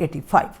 85।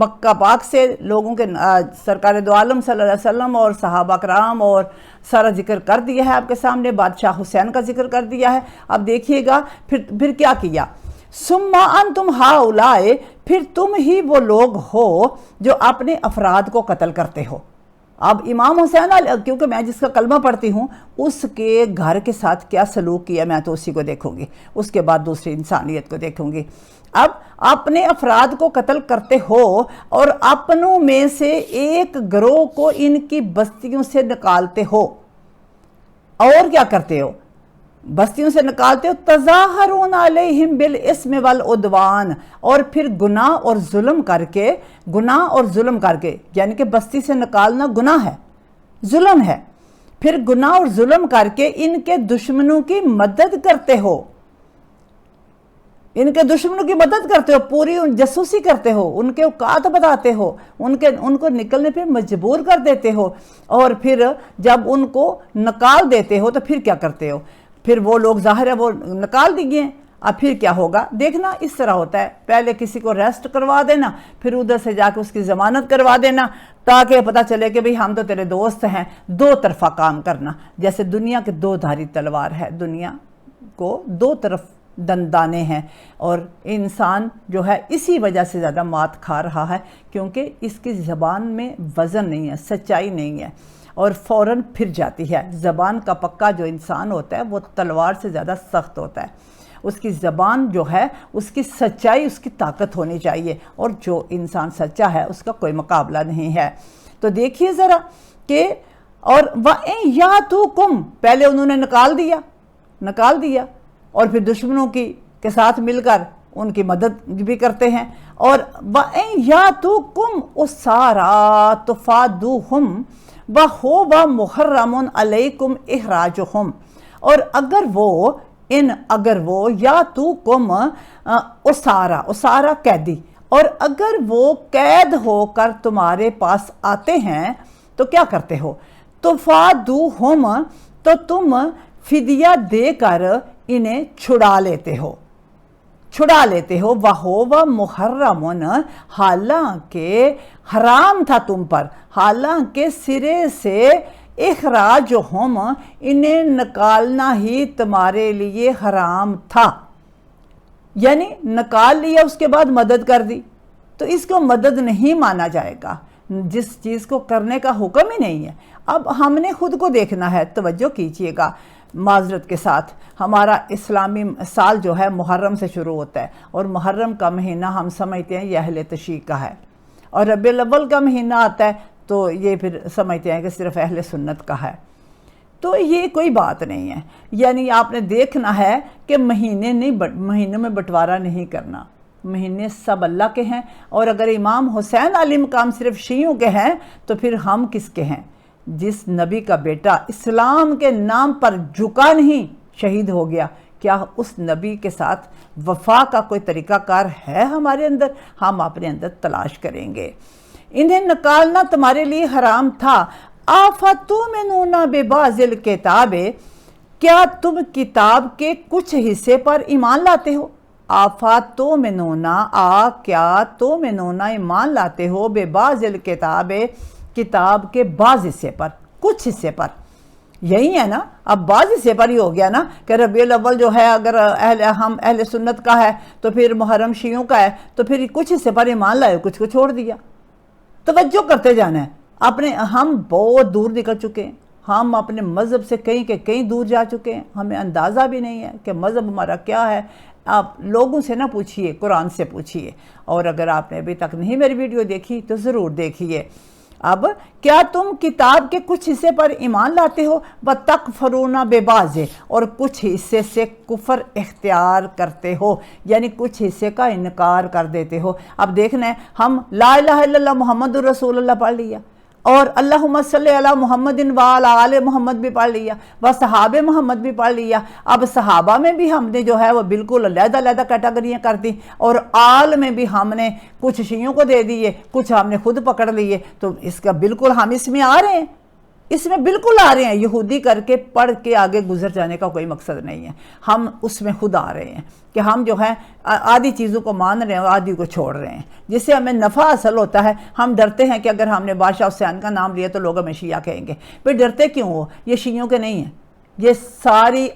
مکہ پاک سے لوگوں کے سرکار دو عالم صلی اللہ علیہ وسلم اور صحابہ کرام اور سارا ذکر کر دیا ہے آپ کے سامنے، بادشاہ حسین کا ذکر کر دیا ہے۔ اب دیکھیے گا پھر کیا کیا، ثم انتم ہؤلاء، پھر تم ہی وہ لوگ ہو جو اپنے افراد کو قتل کرتے ہو۔ اب امام حسین کیونکہ میں جس کا کلمہ پڑھتی ہوں اس کے گھر کے ساتھ کیا سلوک کیا میں تو اسی کو دیکھوں گی، اس کے بعد دوسری انسانیت کو دیکھوں گی۔ اب اپنے افراد کو قتل کرتے ہو اور اپنوں میں سے ایک گروہ کو ان کی بستیوں سے نکالتے ہو، اور کیا کرتے ہو؟ بستیوں سے نکالتے ہو، تظاہرون علیہم بالاسم والعدوان، اور پھر گناہ اور ظلم کر کے یعنی کہ بستی سے نکالنا گناہ ہے، ظلم ہے، پھر گناہ اور ظلم کر کے ان کے دشمنوں کی مدد کرتے ہو، پوری جاسوسی کرتے ہو، ان کے اوقات بتاتے ہو، ان کو نکلنے پہ مجبور کر دیتے ہو، اور پھر جب ان کو نکال دیتے ہو تو پھر کیا کرتے ہو؟ پھر وہ لوگ ظاہر ہے وہ نکال دیے، اب پھر کیا ہوگا دیکھنا۔ اس طرح ہوتا ہے، پہلے کسی کو ریسٹ کروا دینا، پھر ادھر سے جا کے اس کی ضمانت کروا دینا، تاکہ پتہ چلے کہ بھئی ہم تو تیرے دوست ہیں۔ دو طرفہ کام کرنا، جیسے دنیا کے دو دھاری تلوار ہے، دنیا کو دو طرف دندانے ہیں، اور انسان جو ہے اسی وجہ سے زیادہ مات کھا رہا ہے، کیونکہ اس کی زبان میں وزن نہیں ہے، سچائی نہیں ہے، اور فوراً پھر جاتی ہے۔ زبان کا پکا جو انسان ہوتا ہے وہ تلوار سے زیادہ سخت ہوتا ہے، اس کی زبان جو ہے اس کی سچائی، اس کی طاقت ہونی چاہیے، اور جو انسان سچا ہے اس کا کوئی مقابلہ نہیں ہے۔ تو دیکھیے ذرا کہ اور وَإِن يَأْتُوكُمْ، پہلے انہوں نے نکال دیا اور پھر دشمنوں کے ساتھ مل کر ان کی مدد بھی کرتے ہیں، اور وَإِن يَأْتُوكُمْ أُسَارَىٰ تُفَادُوهُمْ وَهُوَ مُحَرَّمٌ عَلَيْكُمْ إِخْرَاجُهُمْ، اور اگر وہ یا تو کم اسارا قیدی، اور اگر وہ قید ہو کر تمہارے پاس آتے ہیں تو کیا کرتے ہو؟ تفادوہم، تو تم فدیہ دے کر انہیں چھڑا لیتے ہو، وَهُوَ مُحَرَّمٌ، حالانکہ حرام تھا تم پر، حالانکہ سرے سے اخراجہم، انہیں نکالنا ہی تمہارے لیے حرام تھا، یعنی نکال لیا اس کے بعد مدد کر دی، تو اس کو مدد نہیں مانا جائے گا، جس چیز کو کرنے کا حکم ہی نہیں ہے۔ اب ہم نے خود کو دیکھنا ہے، توجہ کیجئے گا معذرت کے ساتھ، ہمارا اسلامی سال جو ہے محرم سے شروع ہوتا ہے، اور محرم کا مہینہ ہم سمجھتے ہیں یہ اہل تشیع کا ہے، اور ربیع الاول کا مہینہ آتا ہے تو یہ پھر سمجھتے ہیں کہ صرف اہل سنت کا ہے، تو یہ کوئی بات نہیں ہے۔ یعنی آپ نے دیکھنا ہے کہ مہینوں میں بٹوارا نہیں کرنا، مہینے سب اللہ کے ہیں، اور اگر امام حسین علیہ مقام صرف شیعوں کے ہیں تو پھر ہم کس کے ہیں؟ جس نبی کا بیٹا اسلام کے نام پر جھکا نہیں، شہید ہو گیا، کیا اس نبی کے ساتھ وفا کا کوئی طریقہ کار ہے ہمارے اندر؟ ہم اپنے اندر تلاش کریں گے۔ انہیں نکالنا تمہارے لیے حرام تھا۔ آفَتُؤْمِنُونَ بِبَعْضِ الْکِتَابِ، کیا تم کتاب کے کچھ حصے پر ایمان لاتے ہو؟ آفَتُؤْمِنُونَ، کیا تُؤْمِنُونَ ایمان لاتے ہو، بِبَعْضِ الْکِتَابِ، کتاب کے بعض حصے پر، کچھ حصے پر، یہی ہے نا، اب بعض حصے پر ہی ہو گیا نا کہ ربیع الاول جو ہے اگر ہم اہل سنت کا ہے تو پھر محرم شیعوں کا ہے، تو پھر کچھ حصے پر ایمان لائے، کچھ کو چھوڑ دیا۔ توجہ کرتے جانا ہے، ہم بہت دور نکل چکے ہیں، ہم اپنے مذہب سے کہیں دور جا چکے ہیں، ہمیں اندازہ بھی نہیں ہے کہ مذہب ہمارا کیا ہے۔ آپ لوگوں سے نہ پوچھئے، قرآن سے پوچھئے، اور اگر آپ نے ابھی تک نہیں میری ویڈیو دیکھی تو ضرور دیکھیے۔ اب کیا تم کتاب کے کچھ حصے پر ایمان لاتے ہو، وَتَکْفُرُونَ بِبَعْضٍ، اور کچھ حصے سے کفر اختیار کرتے ہو، یعنی کچھ حصے کا انکار کر دیتے ہو۔ اب دیکھنا ہے، ہم لا الہ الا اللہ محمد الرسول اللہ پڑھ لیا، اور اللہم صلی علی محمد وعلی آل محمد بھی پڑھ لیا، و صحابہ محمد بھی پڑھ لیا۔ اب صحابہ میں بھی ہم نے جو ہے وہ بالکل علیحدہ کیٹیگریاں کر دی، اور آل میں بھی ہم نے کچھ شیعوں کو دے دیے، کچھ ہم نے خود پکڑ لیے، تو اس کا بالکل ہم اس میں آ رہے ہیں، اس میں بالکل آ رہے ہیں، یہودی کر کے پڑھ کے آگے گزر جانے کا کوئی مقصد نہیں ہے، ہم اس میں خود آ رہے ہیں کہ ہم جو ہے آدھی چیزوں کو مان رہے ہیں اور آدھی کو چھوڑ رہے ہیں، جس سے ہمیں نفع حاصل ہوتا ہے۔ ہم ڈرتے ہیں کہ اگر ہم نے بادشاہ حسین کا نام لیا تو لوگ ہمیں شیعہ کہیں گے، پھر ڈرتے کیوں ہو؟ یہ شیعوں کے نہیں ہیں، یہ ساری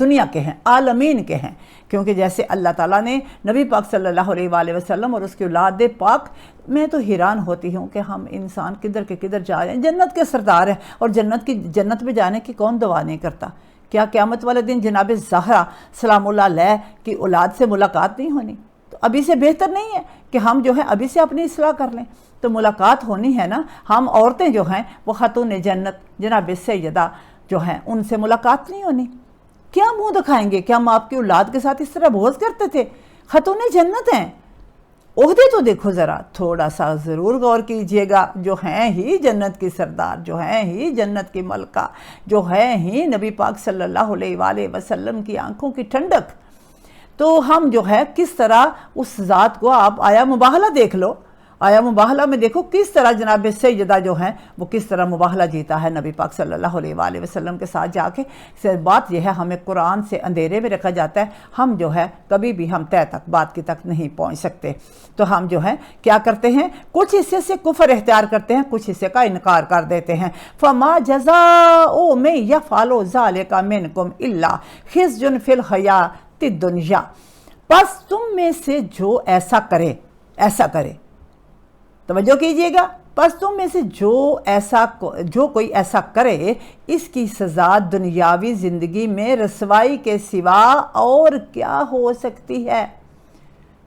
دنیا کے ہیں، عالمین کے ہیں، کیونکہ جیسے اللہ تعالیٰ نے نبی پاک صلی اللہ علیہ وآلہ وسلم اور اس کی اولاد پاک، میں تو حیران ہوتی ہوں کہ ہم انسان کدھر کے کدھر جا رہے ہیں، جنت کے سردار ہیں، اور جنت میں جانے کی کون دعا نہیں کرتا؟ کیا قیامت والے دن جناب زہرا سلام اللہ علیہ کی اولاد سے ملاقات نہیں ہونی؟ تو ابھی سے بہتر نہیں ہے کہ ہم جو ہے ابھی سے اپنی اصلاح کر لیں؟ تو ملاقات ہونی ہے نا، ہم عورتیں جو ہیں وہ خاتون جنت جناب سیدہ جو ہیں ان سے ملاقات نہیں ہونی؟ کیا منہ دکھائیں گے کہ ہم آپ کی اولاد کے ساتھ اس طرح بغض کرتے تھے؟ خاتون جنت ہیں، عہدے تو دیکھو ذرا، تھوڑا سا ضرور غور کیجئے گا، جو ہیں ہی جنت کی سردار، جو ہیں ہی جنت کی ملکہ، جو ہیں ہی نبی پاک صلی اللہ علیہ وآلہ وسلم کی آنکھوں کی ٹھنڈک، تو ہم جو ہے کس طرح اس ذات کو، آپ آیا مباہلہ دیکھ لو، آیا مباہلہ میں دیکھو کس طرح جناب سیدہ جو ہیں وہ کس طرح مباہلہ جیتا ہے نبی پاک صلی اللہ علیہ وآلہ وسلم کے ساتھ جا کے۔ بات یہ ہے، ہمیں قرآن سے اندھیرے میں رکھا جاتا ہے، ہم جو ہے کبھی بھی ہم طے تک بات کی تک نہیں پہنچ سکتے، تو ہم جو ہے کیا کرتے ہیں، کچھ حصے سے کفر اختیار کرتے ہیں، کچھ حصے کا انکار کر دیتے ہیں۔ فَمَا جَزَاءُ مَن يَفْعَلُ ذَلِكَ مِنكُمْ إِلَّا خِزْيٌ فِي الْحَيَاةِ الدُّنْيَا، پس تم میں سے جو ایسا کرے، توجہ کیجئے گا، پس تم میں سے جو کوئی ایسا کرے، اس کی سزا دنیاوی زندگی میں رسوائی کے سوا اور کیا ہو سکتی ہے؟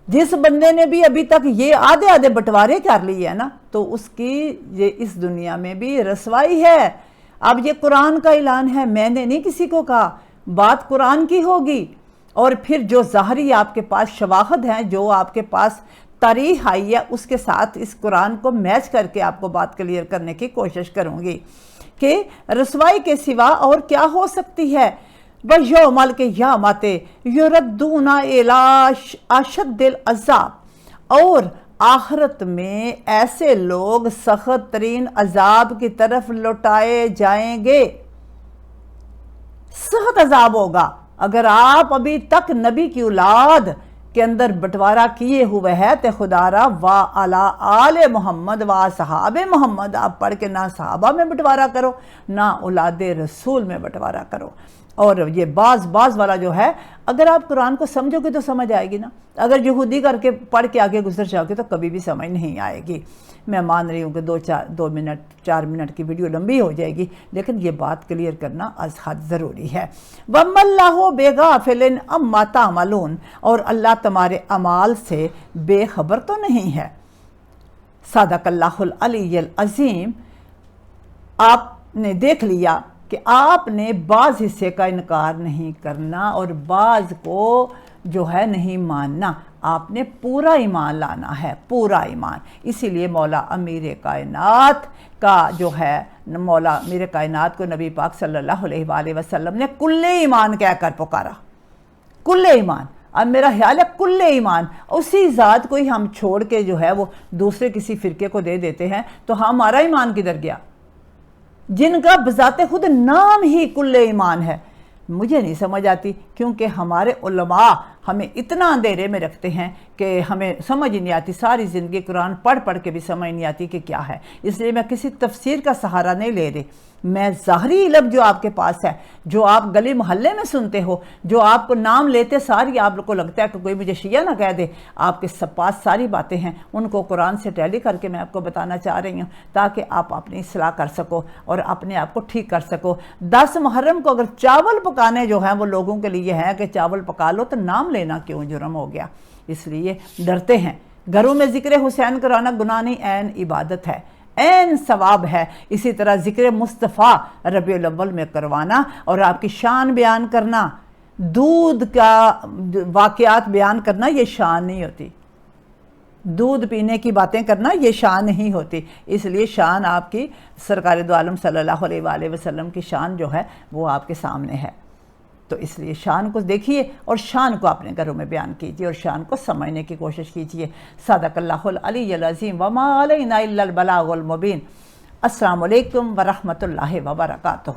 جس بندے نے بھی ابھی تک یہ آدھے بٹوارے کر لی ہے نا، تو اس کی یہ اس دنیا میں بھی رسوائی ہے۔ اب یہ قرآن کا اعلان ہے، میں نے نہیں کسی کو کہا، بات قرآن کی ہوگی، اور پھر جو ظاہری آپ کے پاس شواہد ہیں، جو آپ کے پاس تاریخ آئی ہے، اس کے ساتھ اس قرآن کو میچ کر کے آپ کو بات کلیئر کرنے کی کوشش کروں گی کہ رسوائی کے سوا اور کیا ہو سکتی ہے۔ وَيَوْمَ الْقِيَامَةِ يُرَدُّونَ إِلَىٰ أَشَدِّ الْعَذَابِ، اور آخرت میں ایسے لوگ سخت ترین عذاب کی طرف لوٹائے جائیں گے۔ سخت عذاب ہوگا۔ اگر آپ ابھی تک نبی کی اولاد کے اندر بٹوارہ کیے ہوئے ہے تو خدا را وَعَلَىٰ آلِ محمد وَصحاب محمد، آپ پڑھ کے نہ صحابہ میں بٹوارہ کرو، نہ اولاد رسول میں بٹوارہ کرو۔ اور یہ بعض والا جو ہے، اگر آپ قرآن کو سمجھو گے تو سمجھ آئے گی نا، اگر یہودی کر کے پڑھ کے آگے گزر جاؤ گے تو کبھی بھی سمجھ نہیں آئے گی۔ میں مان رہی ہوں کہ 4 منٹ کی ویڈیو لمبی ہو جائے گی، لیکن یہ بات کلیئر کرنا از حد ضروری ہے۔ وَمَا اللَّهُ بِغَافِلٍ عَمَّا تَعْمَلُونَ، اور اللہ تمہارے اعمال سے بے خبر تو نہیں ہے۔ صدق اللہ العلی العظیم۔ آپ نے دیکھ لیا کہ آپ نے بعض حصے کا انکار نہیں کرنا اور بعض کو جو ہے نہیں ماننا، آپ نے پورا ایمان لانا ہے، پورا ایمان۔ اسی لیے مولا امیر کائنات کا جو ہے، مولا امیر کائنات کو نبی پاک صلی اللہ علیہ وآلہ وسلم نے کل ایمان کہہ کر پکارا، کل ایمان۔ اب میرا خیال ہے کل ایمان، اسی ذات کو ہی ہم چھوڑ کے جو ہے وہ دوسرے کسی فرقے کو دے دیتے ہیں، تو ہمارا ایمان کدھر گیا؟ جن کا بذات خود نام ہی کل ایمان ہے۔ مجھے نہیں سمجھ آتی، کیونکہ ہمارے علماء ہمیں اتنا اندھیرے میں رکھتے ہیں کہ ہمیں سمجھ نہیں آتی، ساری زندگی قرآن پڑھ کے بھی سمجھ نہیں آتی کہ کیا ہے۔ اس لیے میں کسی تفسیر کا سہارا نہیں لے رہی، میں ظاہری علم جو آپ کے پاس ہے، جو آپ گلی محلے میں سنتے ہو، جو آپ کو نام لیتے ساری آپ کو لگتا ہے کہ کوئی مجھے شیعہ نہ کہہ دے، آپ کے پاس ساری باتیں ہیں، ان کو قرآن سے ٹیلی کر کے میں آپ کو بتانا چاہ رہی ہوں، تاکہ آپ اپنی اصلاح کر سکو اور اپنے آپ کو ٹھیک کر سکو۔ 10 محرم کو اگر چاول پکانے جو ہیں وہ لوگوں کے لیے ہیں کہ چاول پکا لو، تو نام لینا کیوں جرم ہو گیا؟ اس لیے ڈرتے ہیں۔ گھروں میں ذکر حسین کرانا گناہ نہیں، عین عبادت ہے، عین ثواب ہے۔ اسی طرح ذکر مصطفیٰ ربیع الاول میں کروانا اور آپ کی شان بیان کرنا، دودھ کا واقعات بیان کرنا، یہ شان نہیں ہوتی۔ دودھ پینے کی باتیں کرنا یہ شان نہیں ہوتی۔ اس لیے شان آپ کی سرکار دو عالم صلی اللہ علیہ وآلہ وسلم کی شان جو ہے وہ آپ کے سامنے ہے، تو اس لیے شان کو دیکھیے اور شان کو اپنے گھروں میں بیان کیجیے اور شان کو سمجھنے کی کوشش کیجیے۔ صدق اللہ العلی العظیم۔ وما علینا الا البلاغ المبین۔ السلام علیکم ورحمۃ اللہ وبرکاتہ.